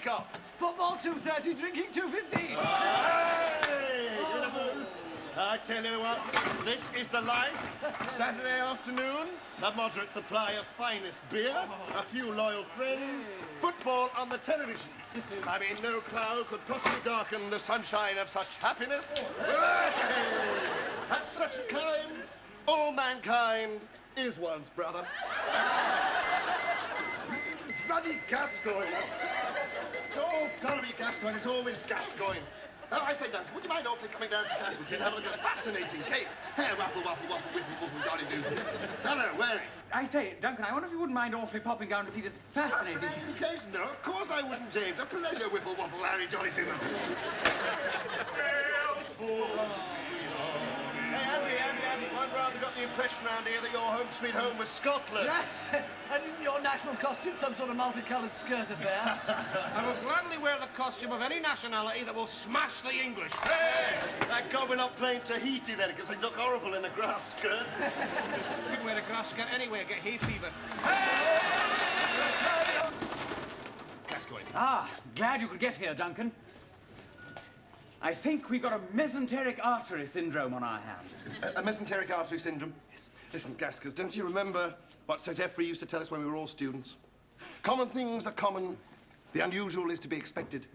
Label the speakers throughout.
Speaker 1: kick-off?
Speaker 2: Football 2:30, drinking 2:15.
Speaker 1: Hey! I tell you what, this is the life. Saturday afternoon, a moderate supply of finest beer, a few loyal friends, football on the television. I mean, no cloud could possibly darken the sunshine of such happiness. At such a time, all mankind is one's brother. Bloody Gascoigne. It's all gotta be Gascoigne. It's always Gascoigne. Oh, I say, Duncan, would you mind awfully coming down to Castleton and have a look at a fascinating case? Here, waffle, waffle, waffle, whiffle, whiffle, dolly do. Hello, where?
Speaker 3: I say, Duncan, I wonder if you wouldn't mind awfully popping down to see this fascinating
Speaker 1: case. No, of course I wouldn't, James. A pleasure, whiffle, waffle, Larry, jolly do. Hey, Andy, one rather got the impression round here that your home sweet home was Scotland.
Speaker 2: And isn't your national costume some sort of multicoloured skirt affair?
Speaker 4: I will gladly wear the costume of any nationality that will smash the English.
Speaker 1: Hey! Thank God we're not playing Tahiti then, because they look horrible in a grass skirt.
Speaker 4: You can wear a grass skirt anyway, get hay fever.
Speaker 1: Hey! Gascoigne.
Speaker 3: Ah, glad you could get here, Duncan. I think we got a mesenteric artery syndrome on our hands.
Speaker 1: A mesenteric artery syndrome? Yes. Listen, Gaskers, don't you remember what Sir Geoffrey used to tell us when we were all students? Common things are common. The unusual is to be expected.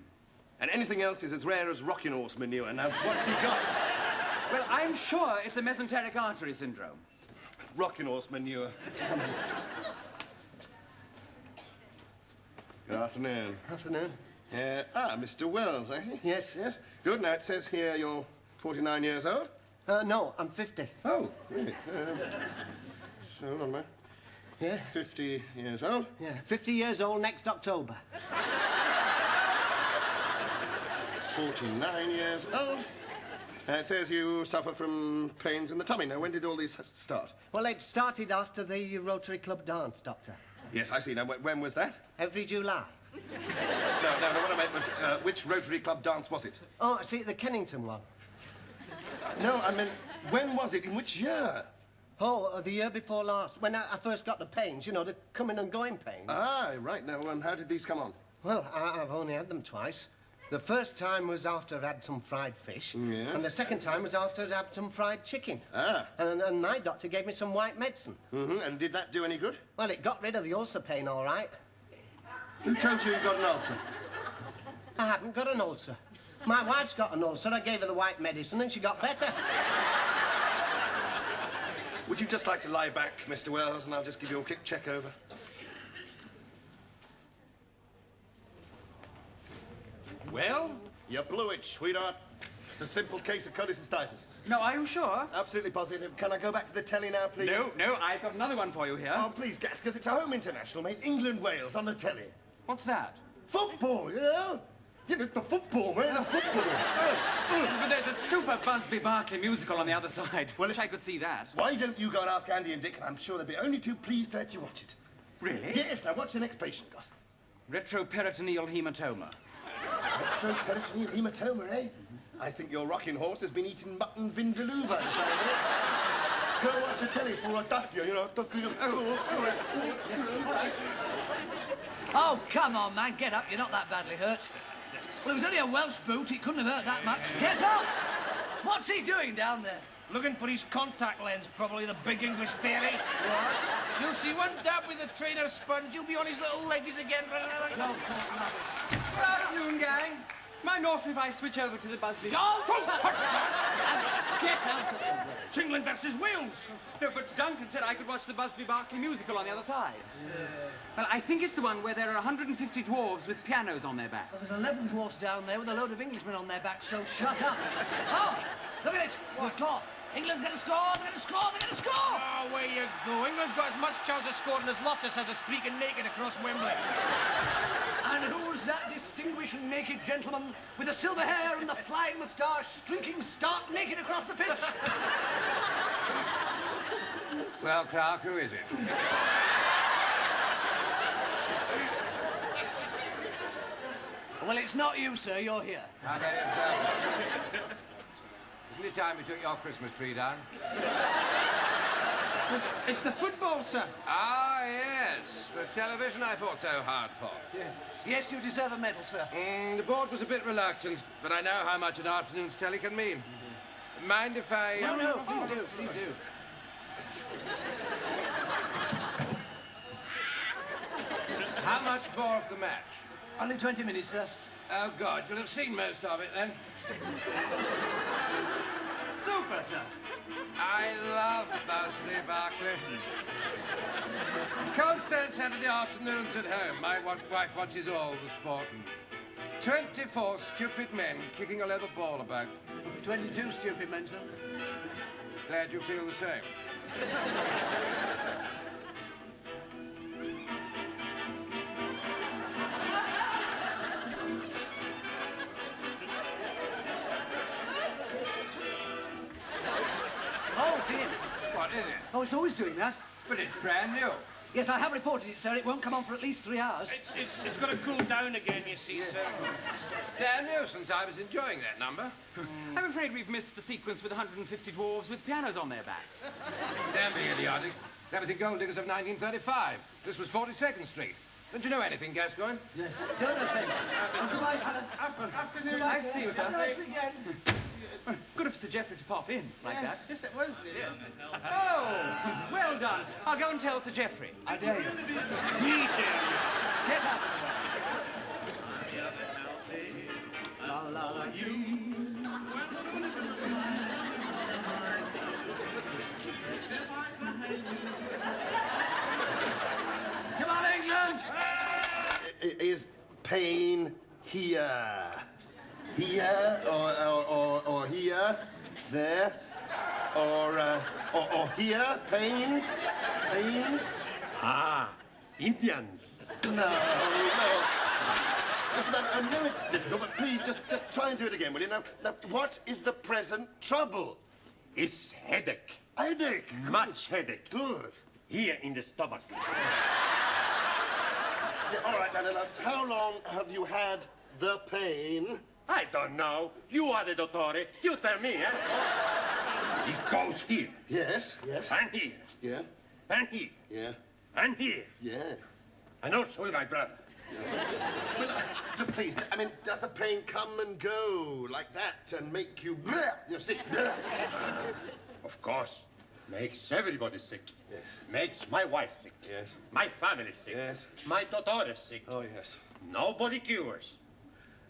Speaker 1: And anything else is as rare as rocking horse manure. Now, what's he got?
Speaker 3: Well, I'm sure it's a mesenteric artery syndrome.
Speaker 1: Rocking horse manure. Good afternoon.
Speaker 5: Afternoon.
Speaker 1: Mr. Wells, eh?
Speaker 5: Yes.
Speaker 1: Yes. Good. Now, it says here you're 49 years old.
Speaker 5: No, I'm 50.
Speaker 1: Oh, really? So, hold on, man.
Speaker 5: Yeah?
Speaker 1: 50 years old.
Speaker 5: Yeah, 50 years old next October.
Speaker 1: 49 years old. It says you suffer from pains in the tummy. Now, when did all these start?
Speaker 5: Well, it started after the Rotary Club dance, Doctor.
Speaker 1: Yes, I see. Now, when was that?
Speaker 5: Every July.
Speaker 1: No, what I meant was, which Rotary Club dance was it?
Speaker 5: Oh, see, the Kennington one.
Speaker 1: No, I mean, when was it? In which year?
Speaker 5: Oh, the year before last, when I first got the pains, you know, the coming and going pains.
Speaker 1: Ah, right. Now, how did these come on?
Speaker 5: Well, I've only had them twice. The first time was after I'd had some fried fish.
Speaker 1: Yeah.
Speaker 5: And the second time was after I'd had some fried chicken.
Speaker 1: Ah.
Speaker 5: And my doctor gave me some white medicine.
Speaker 1: Mm-hmm. And did that do any good?
Speaker 5: Well, it got rid of the ulcer pain, all right.
Speaker 1: Who told you you got an ulcer?
Speaker 5: I haven't got an ulcer. My wife's got an ulcer. I gave her the white medicine and she got better.
Speaker 1: Would you just like to lie back, Mr. Wells, and I'll just give you a quick check over? Well, you blew it, sweetheart. It's a simple case of cholecystitis.
Speaker 3: No, are you sure?
Speaker 1: Absolutely positive. Can I go back to the telly now, please?
Speaker 3: No, I've got another one for you here.
Speaker 1: Oh, please, Gas, because it's a home international, mate. England-Wales on the telly.
Speaker 3: What's that?
Speaker 1: Football, you know? You know, the football, mate, the football.
Speaker 3: But there's a super Busby Berkeley musical on the other side. Well, wish I could see that.
Speaker 1: Why don't you go and ask Andy and Dick, and I'm sure they'll be only too pleased to let you watch it.
Speaker 3: Really?
Speaker 1: Yes, now what's the next patient got?
Speaker 3: Retroperitoneal hematoma.
Speaker 1: Retroperitoneal hematoma, eh? I think your rocking horse has been eating mutton vindaloo by the sound of it. Go watch the telly for a duffia, you know.
Speaker 2: Oh, come on, man, get up. You're not that badly hurt. Well, it was only a Welsh boot. He couldn't have hurt that much. Get up! What's he doing down there?
Speaker 4: Looking for his contact lens, probably, the big English fairy.
Speaker 2: What?
Speaker 4: You'll see one dab with the trainer's sponge, you'll be on his little leggies again.
Speaker 2: Don't talk rubbish.
Speaker 3: Good afternoon, gang. Mind awfully if I switch over to the Busby...
Speaker 2: Don't touch that! Get out of it.
Speaker 4: It's England versus Wales.
Speaker 3: No, but Duncan said I could watch the Busby Berkeley musical on the other side. Yeah. Well, I think it's the one where there are 150 dwarves with pianos on their backs.
Speaker 2: There's 11 dwarfs down there with a load of Englishmen on their backs, so shut up. Oh, look at it. The score. England's going to score, they're going to score, they're going to score!
Speaker 4: Oh, where you go? England's got as much chance of scoring as Loftus has of streaking naked across Wembley.
Speaker 2: And who's that distinguished naked gentleman with the silver hair and the flying moustache streaking stark naked across the pitch?
Speaker 6: Well, Clark, who is it?
Speaker 2: Well, it's not you, sir. You're here.
Speaker 6: I get it, sir. Isn't it time you took your Christmas tree down?
Speaker 4: It's the football, sir.
Speaker 6: Ah, yes. It's the television I fought so hard for.
Speaker 2: Yeah. Yes, you deserve a medal, sir.
Speaker 6: The board was a bit reluctant, but I know how much an afternoon's telly can mean. Mind if I...
Speaker 2: No, please do, please do.
Speaker 6: How much more of the match?
Speaker 2: Only 20 minutes, sir.
Speaker 6: Oh, God, you'll have seen most of it, then.
Speaker 3: Super, sir.
Speaker 6: I love Busby Barkley. Can't stand Saturday afternoons at home. My wife watches all the sport. 24 stupid men kicking a leather ball about.
Speaker 2: 22 stupid men, sir.
Speaker 6: Glad you feel the same.
Speaker 2: Oh, dear.
Speaker 6: What is it?
Speaker 2: Oh, it's always doing that.
Speaker 6: But it's brand new.
Speaker 2: Yes, I have reported it, sir. It won't come on for at least 3 hours.
Speaker 4: It's got to cool down again, you see, sir.
Speaker 6: Damn nuisance. I was enjoying that number.
Speaker 3: I'm afraid we've missed the sequence with 150 dwarves with pianos on their backs.
Speaker 6: Damn idiotic. That was in Gold Diggers of 1935. This was 42nd Street. Don't you know anything, Gascoigne?
Speaker 2: Yes. Don't know thing. Goodbye, sir.
Speaker 4: Afternoon.
Speaker 3: Nice to see you, sir.
Speaker 2: Nice weekend.
Speaker 3: Good of Sir Geoffrey to pop in like that.
Speaker 4: Yes, it was.
Speaker 3: Yes. Oh, well done. I'll go and tell Sir Geoffrey.
Speaker 2: I dare you.
Speaker 4: We dare you.
Speaker 2: Get out of La la la you. Come on, England!
Speaker 1: Is pain here? Here or here? There? Or here? Pain? Pain?
Speaker 7: Ah, Indians.
Speaker 1: No. Listen, I know it's difficult, but please just try and do it again, will you? Now, what is the present trouble?
Speaker 7: It's headache.
Speaker 1: Headache.
Speaker 7: Much headache.
Speaker 1: Good.
Speaker 7: Here in the stomach.
Speaker 1: Yeah, all right, now, how long have you had the pain?
Speaker 7: I don't know. You are the dottore. You tell me, eh? It goes here.
Speaker 1: Yes.
Speaker 7: And here.
Speaker 1: Yeah.
Speaker 7: And here.
Speaker 1: Yeah.
Speaker 7: And here.
Speaker 1: Yeah.
Speaker 7: And also with my brother.
Speaker 1: Well, look, please, I mean, does the pain come and go like that and make you you're sick?
Speaker 7: Of course. Makes everybody sick.
Speaker 1: Yes.
Speaker 7: Makes my wife sick.
Speaker 1: Yes.
Speaker 7: My family sick.
Speaker 1: Yes.
Speaker 7: My dottore sick.
Speaker 1: Oh, yes.
Speaker 7: Nobody cures.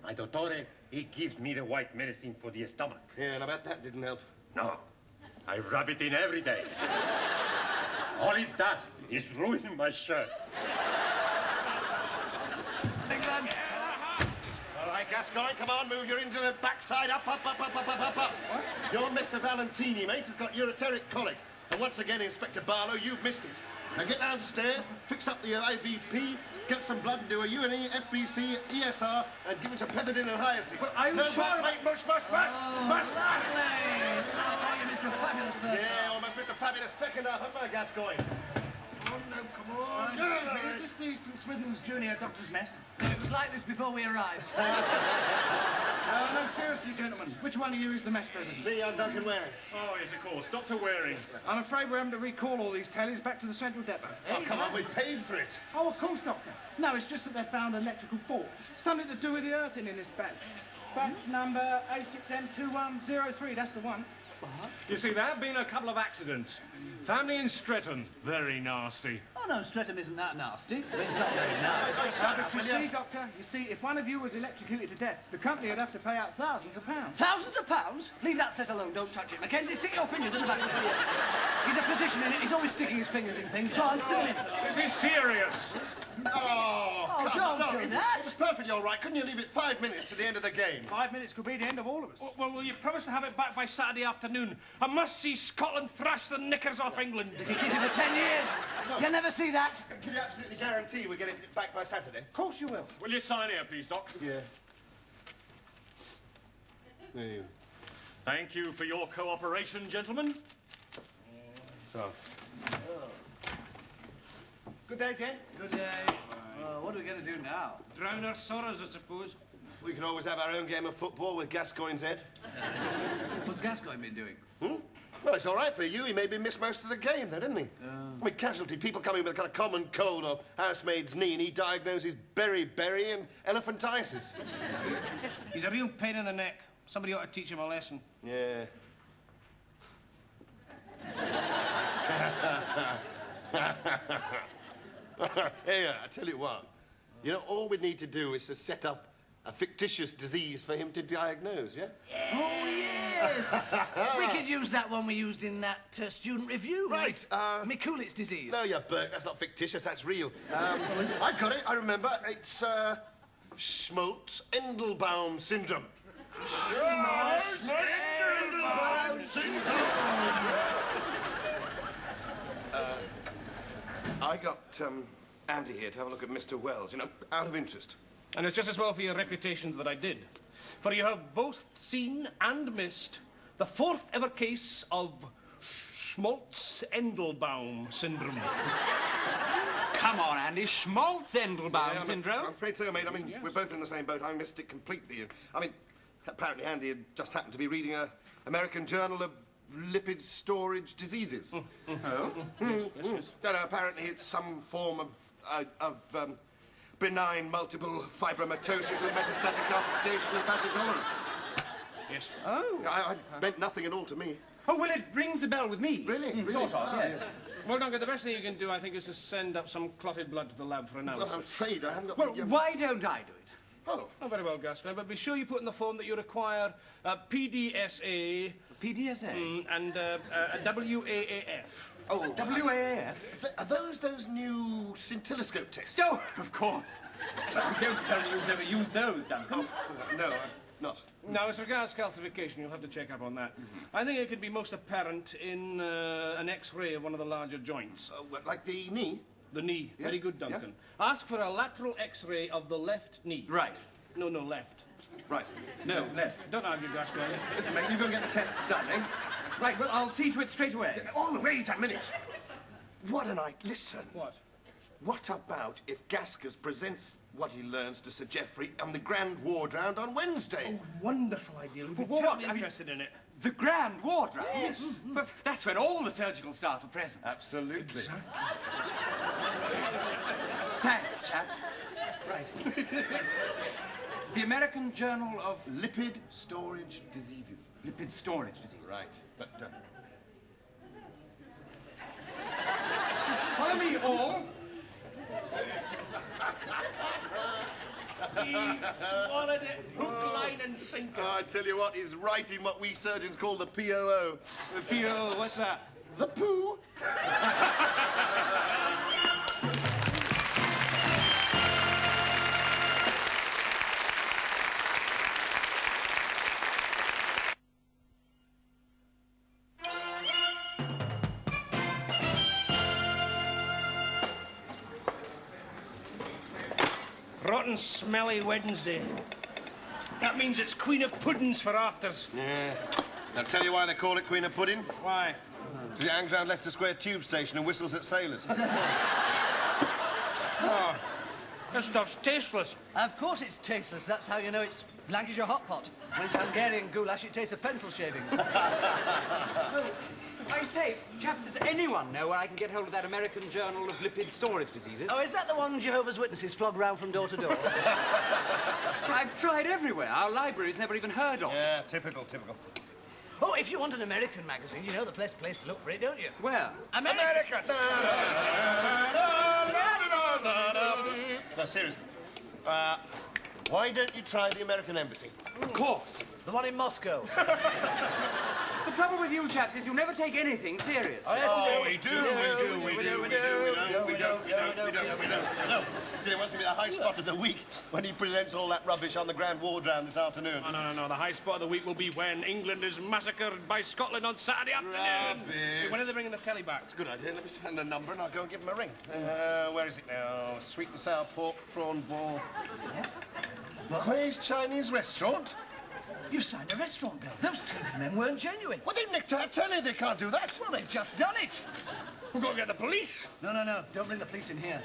Speaker 7: My dottore, he gives me the white medicine for the stomach.
Speaker 1: Yeah, and I bet that didn't help.
Speaker 7: No. I rub it in every day. All it does is ruin my shirt.
Speaker 2: England!
Speaker 1: All right, Gascoigne, come on, move your engine backside up. What? Your Mr. Valentini, mate, has got ureteric colic. And once again, Inspector Barlow, you've missed it. Now get downstairs, fix up the IVP, get some blood and do a UNE, FBC, ESR, and give it to Petherton and Hyacin.
Speaker 4: But are you sure?
Speaker 1: Mate, mush.
Speaker 2: Oh, lovely! Oh, you're Mr. Fabulous first.
Speaker 1: Yeah, almost Mr. Fabulous second half, haven't I, Gascoigne?
Speaker 4: Come on. Excuse me, is this the St. Swithin's Junior Doctor's Mess?
Speaker 2: It was like this before we arrived.
Speaker 4: No, seriously, gentlemen. Which one of you is the mess president?
Speaker 1: Me, I'm Duncan Waring.
Speaker 8: Oh, yes, of course. Dr. Waring.
Speaker 4: I'm afraid we're having to recall all these tallies back to the central depot.
Speaker 1: Oh, come on, we paid for it.
Speaker 4: Oh, of course, Doctor. No, it's just that they found an electrical fault. Something to do with the earthing in this batch. Batch number A6M2103, that's the one.
Speaker 8: You see, there have been a couple of accidents. Family in Streatham. Very nasty.
Speaker 2: Oh, no, Streatham isn't that nasty. I mean, it's not very nice.
Speaker 4: But you see, Doctor, if one of you was electrocuted to death, the company would have to pay out thousands of pounds.
Speaker 2: Thousands of pounds? Leave that set alone. Don't touch it. Mackenzie, stick your fingers in the back of the ear. He's a physician, and he's always sticking his fingers in things. Go on, stick him in.
Speaker 8: This is serious.
Speaker 1: Oh,
Speaker 2: don't
Speaker 1: on,
Speaker 2: do that.
Speaker 1: It's perfectly all right. Couldn't you leave it 5 minutes to the end of the game?
Speaker 4: 5 minutes could be the end of all of us.
Speaker 9: Well, will you promise to have it back by Saturday afternoon? I must see Scotland thrash the knickers off England.
Speaker 2: You keep it for 10 years. You'll never see that.
Speaker 1: Can you absolutely guarantee we get it back by Saturday?
Speaker 4: Of course you will.
Speaker 8: Will you sign here, please, Doc?
Speaker 1: Yeah. There you
Speaker 8: Thank you for your cooperation, gentlemen.
Speaker 1: So.
Speaker 4: Good day, gents.
Speaker 2: Good day. What are we going to do now?
Speaker 9: Drown our sorrows, I suppose.
Speaker 1: We can always have our own game of football with Gascoigne's head.
Speaker 2: What's Gascoigne been doing?
Speaker 1: Well, it's all right for you. He maybe missed most of the game, though, didn't he? I mean, casualty, people coming with a kind of common cold or housemaid's knee, and he diagnoses beriberi and elephantiasis.
Speaker 9: He's a real pain in the neck. Somebody ought to teach him a lesson.
Speaker 1: Yeah. Hey, I tell you what. You know, all we need to do is to set up a fictitious disease for him to diagnose, yeah?
Speaker 2: Oh, yes! We could use that one we used in that student review.
Speaker 1: Right,
Speaker 2: Mikulic's disease.
Speaker 1: No, you Burke, that's not fictitious, that's real. I've got it, I remember. It's, Schmaltz-Endelbaum syndrome. Schmaltz-Endelbaum syndrome! I got, Andy here to have a look at Mr. Wells, you know, out of interest.
Speaker 9: And it's just as well for your reputations that I did. For you have both seen and missed the 4th ever case of Schmaltz-Endelbaum syndrome.
Speaker 3: Come on, Andy. Schmaltz-Endelbaum syndrome?
Speaker 1: I'm afraid so, mate. I mean, we're both in the same boat. I missed it completely. I mean, apparently Andy had just happened to be reading a American Journal of Lipid Storage Diseases.
Speaker 3: Oh?
Speaker 1: Yes. No, apparently it's some form of benign multiple fibromatosis with metastatic calcification and fat intolerance.
Speaker 9: Yes.
Speaker 3: Oh.
Speaker 1: I meant nothing at all to me.
Speaker 3: Oh, well, it rings a bell with me.
Speaker 1: Really? Really?
Speaker 3: Sort of, yes.
Speaker 9: Well, Duncan, the best thing you can do, I think, is to send up some clotted blood to the lab for analysis.
Speaker 1: Well, I'm afraid I haven't got
Speaker 3: Well,
Speaker 1: the...
Speaker 3: why don't I do it?
Speaker 1: Oh,
Speaker 9: very well, Gascoigne, but be sure you put in the form that you require PDSA...
Speaker 3: PDSA?
Speaker 9: And a WAAF.
Speaker 1: Oh.
Speaker 3: WAAF?
Speaker 1: Are those new scintilloscope tests?
Speaker 3: Oh, of course. Don't tell me you've never used those, Duncan.
Speaker 1: Oh, no, I'm not.
Speaker 9: Now, as regards calcification, you'll have to check up on that. I think it can be most apparent in an X-ray of one of the larger joints.
Speaker 1: Like the knee?
Speaker 9: The knee.
Speaker 1: Yeah.
Speaker 9: Very good, Duncan.
Speaker 1: Yeah.
Speaker 9: Ask for a lateral X-ray of the left knee.
Speaker 3: Right.
Speaker 9: No, left.
Speaker 1: Right.
Speaker 9: No, left. Don't argue, Gascoigne.
Speaker 1: Listen, mate, you go and get the tests done, eh?
Speaker 3: Right, well, I'll see to it straight away.
Speaker 1: Oh, wait a minute. What an idea. Listen.
Speaker 9: What?
Speaker 1: What about if Gaskus presents what he learns to Sir Geoffrey on the Grand Ward Round on Wednesday?
Speaker 9: Oh, wonderful idea. We'd be
Speaker 3: What?
Speaker 9: terribly
Speaker 3: I mean,
Speaker 9: interested in it.
Speaker 3: The Grand Ward Round? Yes. But that's when all the surgical staff are present.
Speaker 1: Absolutely.
Speaker 3: Thanks, chaps. Right. The American Journal of...
Speaker 1: Lipid Storage Diseases.
Speaker 3: Lipid Storage Diseases.
Speaker 1: Right. But,
Speaker 3: Follow me all.
Speaker 9: He swallowed it, hook, line, and sinker.
Speaker 1: I tell you what, he's writing what we surgeons call the POO.
Speaker 9: The PO, what's that?
Speaker 1: The poo.
Speaker 9: Rotten, smelly Wednesday. That means it's Queen of Puddings for afters.
Speaker 1: Yeah. I'll tell you why they call it Queen of Pudding.
Speaker 9: Why?
Speaker 1: Because it hangs around Leicester Square tube station and whistles at sailors.
Speaker 9: Oh, this stuff's tasteless.
Speaker 2: Of course it's tasteless. That's how you know it's Lancashire hot pot. When it's Hungarian goulash, it tastes of pencil shavings.
Speaker 3: I say, chaps, does anyone know where I can get hold of that American Journal of Lipid Storage Diseases?
Speaker 2: Oh, is that the one Jehovah's Witnesses flog round from door to door?
Speaker 3: I've tried everywhere. Our library's never even heard of it.
Speaker 1: Yeah, typical.
Speaker 2: Oh, if you want an American magazine, you know the best place to look for it, don't you?
Speaker 3: Where?
Speaker 2: America!
Speaker 1: No, seriously. Why don't you try the American Embassy?
Speaker 3: Of course.
Speaker 2: The one in Moscow.
Speaker 3: The trouble with you chaps is you never take anything seriously.
Speaker 1: We do. He wants to be the high spot of the week when he presents all that rubbish on the Grand Ward Round this afternoon.
Speaker 9: No. The high spot of the week will be when England is massacred by Scotland on Saturday afternoon.
Speaker 1: Rubbish.
Speaker 9: When are they bringing the telly back?
Speaker 1: It's a good idea. Let me send a number and I'll go and give him a ring. Where is it now? Sweet and sour pork, prawn balls. Quay's Chinese restaurant?
Speaker 2: You signed a restaurant bill. Those TV men weren't genuine.
Speaker 1: Well, they nicked our telly. They can't do that.
Speaker 2: Well, they've just done it.
Speaker 9: We've got to get the police.
Speaker 2: No, no, no. Don't bring the police in here.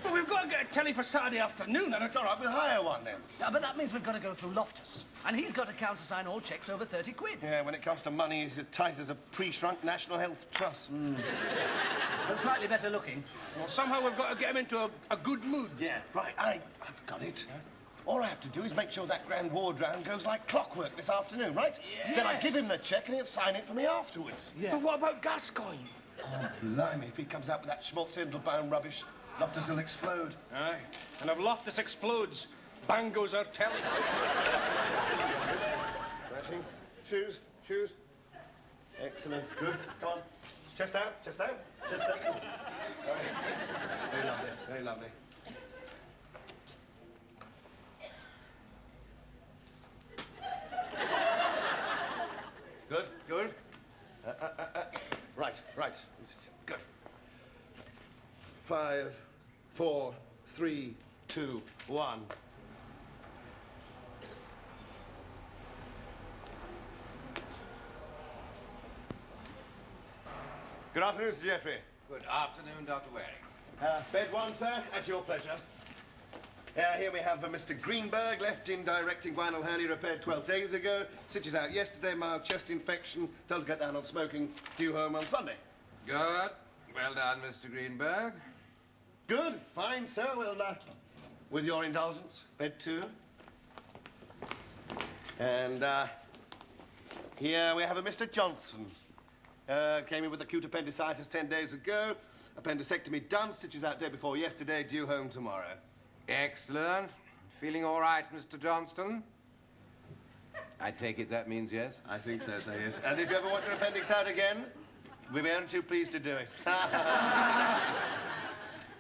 Speaker 9: But we've got to get a telly for Saturday afternoon, and it's all right, we'll hire one then.
Speaker 2: Yeah, but that means we've got to go through Loftus. And he's got to countersign all checks over 30 quid.
Speaker 1: Yeah, when it comes to money, he's as tight as a pre-shrunk National Health Trust.
Speaker 2: But slightly better looking.
Speaker 9: Well, somehow we've got to get him into a good mood.
Speaker 1: Yeah, right, I've got it. All I have to do is make sure that grand ward round goes like clockwork this afternoon, right?
Speaker 2: Yes.
Speaker 1: Then I give him the cheque and he'll sign it for me afterwards.
Speaker 2: Yeah.
Speaker 9: But what about Gascoigne?
Speaker 1: Oh, blimey, if he comes out with that Schmaltz-Indelbaum rubbish, Loftus will explode.
Speaker 9: Aye. And if Loftus explodes, bang goes our telly.
Speaker 1: Smashing. Shoes, shoes. Excellent. Good. Come on. Chest out, chest out, chest out. All right. Very lovely, very lovely. Good, good. Right. Good. 5, 4, 3, 2, 1. Good afternoon, Sir Geoffrey.
Speaker 6: Good afternoon, Dr. Waring.
Speaker 1: Bed 1, sir, at your pleasure. Here we have Mr. Greenberg, left in directing guinal hernia, repaired 12 days ago. Stitches out yesterday, mild chest infection, told to get down on smoking, due home on Sunday.
Speaker 6: Good. Well done, Mr. Greenberg.
Speaker 1: Good, fine, sir. Well, with your indulgence, bed 2. And here we have a Mr. Johnson. Came in with acute appendicitis 10 days ago. Appendicectomy done, stitches out day before yesterday, due home tomorrow.
Speaker 6: Excellent. Feeling all right, Mr. Johnston? I take it that means yes?
Speaker 1: I think so, sir, yes. And if you ever want your appendix out again, we'll be only too pleased to do it.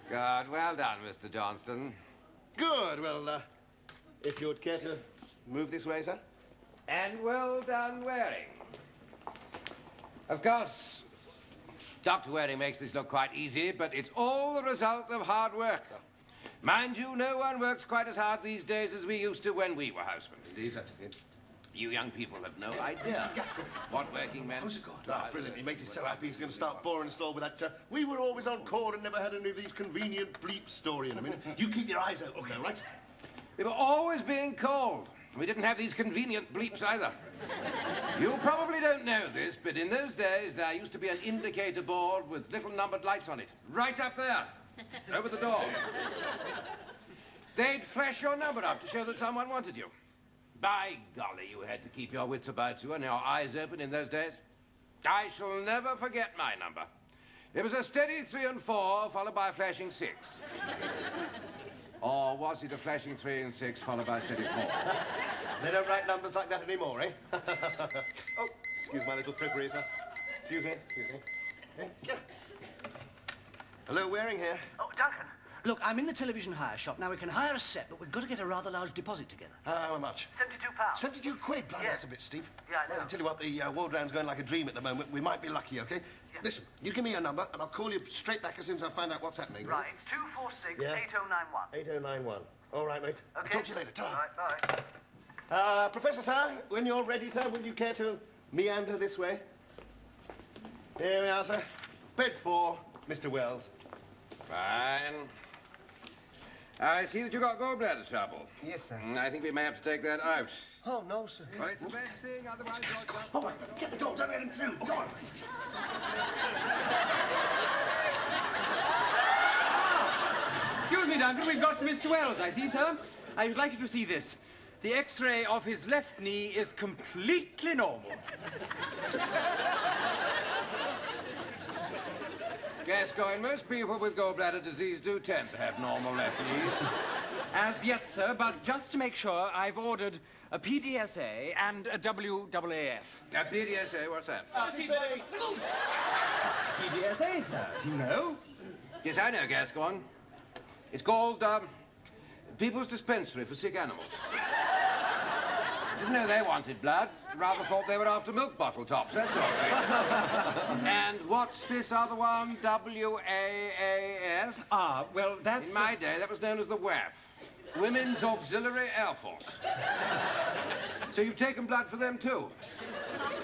Speaker 6: Good. Well done, Mr. Johnston.
Speaker 1: Good. Well, if you would care to move this way, sir.
Speaker 6: And well done, Waring. Of course, Dr. Waring makes this look quite easy, but it's all the result of hard work. Mind you, no one works quite as hard these days as we used to when we were housemen.
Speaker 1: Indeed, sir.
Speaker 6: You young people have no idea what working men...
Speaker 1: How's it going? Ah, brilliant. He makes me so happy he's going to start boring us all with that, we were always on chord and never had any of these convenient bleep story in a minute. You keep your eyes open, though, right?
Speaker 6: We were always being called. We didn't have these convenient bleeps either. You probably don't know this, but in those days there used to be an indicator board with little numbered lights on it. Right up there. Over the door. They'd flash your number up to show that someone wanted you. By golly, you had to keep your wits about you and your eyes open in those days. I shall never forget my number. It was a steady 3 and 4, followed by a flashing 6. Or was it a flashing 3 and 6, followed by a steady 4?
Speaker 1: They don't write numbers like that anymore, eh? Oh, excuse my little frippery, sir. Excuse me. Hello, Waring here.
Speaker 2: Oh, Duncan. Look, I'm in the television hire shop. Now, we can hire a set, but we've got to get a rather large deposit together.
Speaker 1: How much?
Speaker 10: £72.
Speaker 1: 72 quid? Bloody, that's a bit steep.
Speaker 10: Yeah, I know.
Speaker 1: Well, I tell you what, the ward round's going like a dream at the moment. We might be lucky, OK?
Speaker 10: Yeah.
Speaker 1: Listen, you give me your number, and I'll call you straight back as soon as I find out what's happening.
Speaker 10: Right, 246
Speaker 1: Yeah.
Speaker 10: 8091.
Speaker 1: 8091. All right, mate.
Speaker 10: Okay.
Speaker 1: I'll talk to you later. Ta-ra.
Speaker 10: All right, bye.
Speaker 1: Professor, sir, when you're ready, sir, would you care to meander this way? Here we are, sir. Bed 4, Mr. Wells.
Speaker 6: Fine. I see that you got gallbladder trouble.
Speaker 5: Yes, sir.
Speaker 6: I think we may have to take that out.
Speaker 5: Oh, no, sir.
Speaker 6: Well, it's the best thing, otherwise...
Speaker 1: All right, get the door. Don't let him through. Go on.
Speaker 3: Excuse me, Duncan, we've got to Mr. Wells, I see, sir. I would like you to see this. The X-ray of his left knee is completely normal.
Speaker 6: Gascoigne, most people with gallbladder disease do tend to have normal left knees.
Speaker 3: As yet, sir, but just to make sure, I've ordered a PDSA and a WAAF.
Speaker 6: A PDSA, what's that?
Speaker 3: PDSA, sir, you know.
Speaker 6: Yes, I know, Gascoigne. It's called, People's Dispensary for Sick Animals. Didn't know they wanted blood. Rather thought they were after milk bottle tops, that's all. And what's this other one? WAAF?
Speaker 3: Ah, well, that's...
Speaker 6: In my day, that was known as the WAF. Women's Auxiliary Air Force. So you've taken blood for them, too?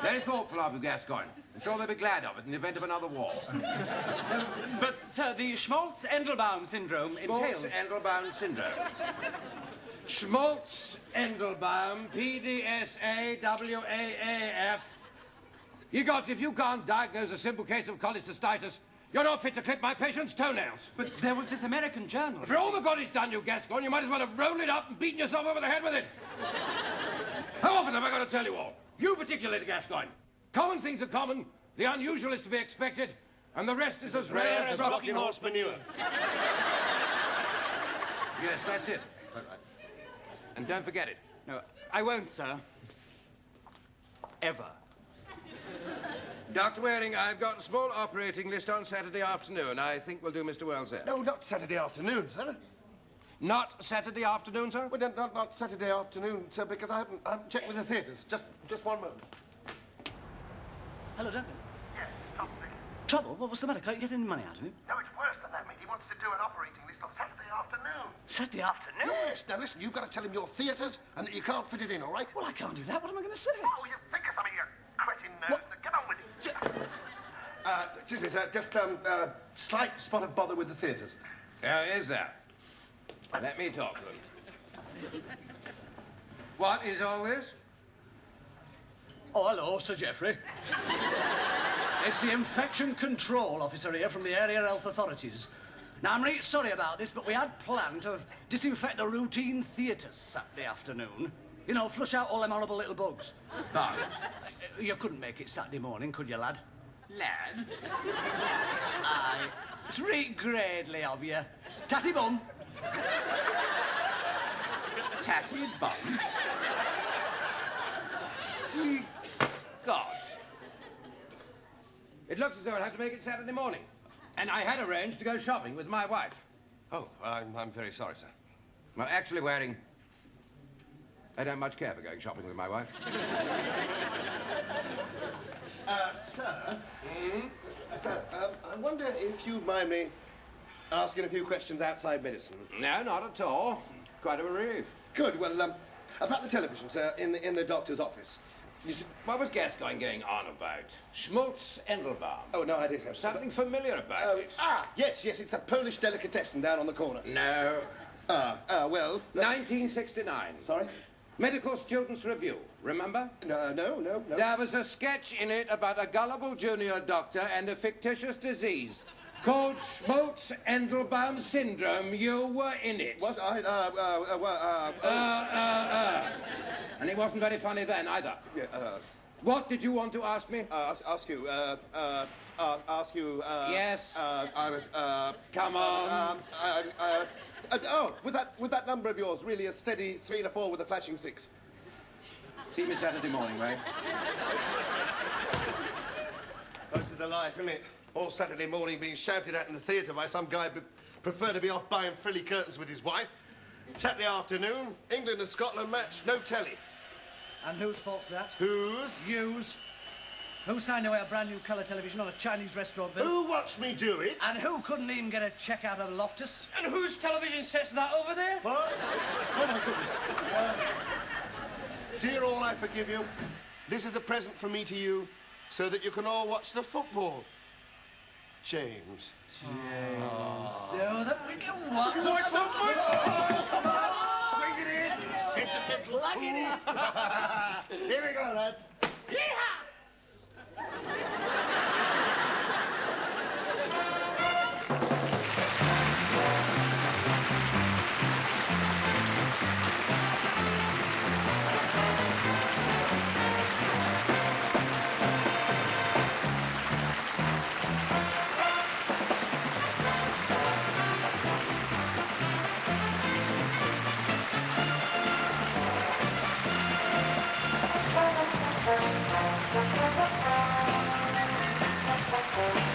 Speaker 6: Very thoughtful of you, Gascoigne. I'm sure they'll be glad of it in the event of another war.
Speaker 3: But, sir, the Schmaltz-Endelbaum syndrome entails...
Speaker 6: Schmaltz-Endelbaum syndrome. Schmaltz-Endelbaum, PDSAWAAF. Ye gods, if you can't diagnose a simple case of cholecystitis, you're not fit to clip my patient's toenails.
Speaker 3: But there was this American journal.
Speaker 6: For all the God it's done you, Gascoigne, you might as well have rolled it up and beaten yourself over the head with it. How often have I got to tell you all? You particularly, Gascoigne. Common things are common, the unusual is to be expected, and the rest is as rare as rocking horse manure. Yes, that's it. And don't forget it.
Speaker 3: No, I won't, sir. Ever.
Speaker 6: Dr. Waring, I've got a small operating list on Saturday afternoon. I think we'll do Mr. Wells there.
Speaker 1: No, not Saturday afternoon, sir.
Speaker 6: Not Saturday afternoon, sir?
Speaker 1: Well, not Saturday afternoon, sir, because I haven't checked with the theatres. Just one moment.
Speaker 2: Hello, Duncan.
Speaker 10: Yes, trouble, Nick.
Speaker 2: Trouble? What's the matter? Can't you get any money out of him?
Speaker 10: No, it's worse than that, mate. He wants to do an operating list on Saturday afternoon.
Speaker 2: Saturday afternoon?
Speaker 1: Yes. Now, listen, you've got to tell him your theatres and that you can't fit it in, all right?
Speaker 2: Well, I can't do that. What am I going to say?
Speaker 10: Oh, you think of something, you cretin nerds. Get on with it.
Speaker 1: Excuse me, sir. Just, slight spot of bother with the theatres.
Speaker 6: Is there? Let me talk to him. What is all this?
Speaker 2: Oh, hello, Sir Geoffrey. It's the infection control officer here from the area health authorities. Now, I'm really sorry about this, but we had planned to disinfect the routine theatres Saturday afternoon. You know, flush out all them horrible little bugs.
Speaker 6: Oh.
Speaker 2: You couldn't make it Saturday morning, could you, lad?
Speaker 6: Lad?
Speaker 2: Aye. It's really gradely of you. Tatty bum.
Speaker 6: Tatty bum? God. It looks as though I'd have to make it Saturday morning. And I had arranged to go shopping with my wife.
Speaker 1: Oh, I'm very sorry, sir.
Speaker 6: Well, actually, Waring, I don't much care for going shopping with my wife.
Speaker 1: Sir? Sir, I wonder if you'd mind me asking a few questions outside medicine.
Speaker 6: No, not at all. Quite a relief.
Speaker 1: Good. Well, about the television, sir, in the doctor's office. You see...
Speaker 6: What was Gascoigne going on about? Schmaltz-Endelbaum.
Speaker 1: Oh, no idea, sir.
Speaker 6: Something familiar about it.
Speaker 1: Yes, it's that Polish delicatessen down on the corner.
Speaker 6: No.
Speaker 1: Well...
Speaker 6: 1969.
Speaker 1: Sorry?
Speaker 6: Medical Students' Review, remember?
Speaker 1: No.
Speaker 6: There was a sketch in it about a gullible junior doctor and a fictitious disease called Schmaltz-Endelbaum syndrome. You were in it.
Speaker 1: Was I?
Speaker 6: And it wasn't very funny then, either.
Speaker 1: Yeah,
Speaker 6: What did you want to ask me?
Speaker 1: Ask you,
Speaker 6: Yes.
Speaker 1: I was,
Speaker 6: Come on.
Speaker 1: Was that number of yours really a steady 3 and a 4 with a flashing 6?
Speaker 6: See me Saturday morning, Ray.
Speaker 1: Oh, this is the life, isn't it? All Saturday morning being shouted at in the theatre by some guy who prefer to be off buying frilly curtains with his wife. Saturday afternoon, England and Scotland match, no telly.
Speaker 2: And whose fault's that?
Speaker 1: Whose?
Speaker 2: You's. Who signed away a brand new colour television on a Chinese restaurant bill?
Speaker 1: Who watched me do it?
Speaker 2: And who couldn't even get a check out of Loftus?
Speaker 4: And whose television set's that over there?
Speaker 1: What? Oh, my goodness. Dear all, I forgive you. This is a present from me to you so that you can all watch the football. James.
Speaker 2: So that we can watch the
Speaker 1: Swing it in. Sentimental.
Speaker 2: Plug it in.
Speaker 1: Here we go, lads.
Speaker 2: Yeehaw!
Speaker 11: Thank you.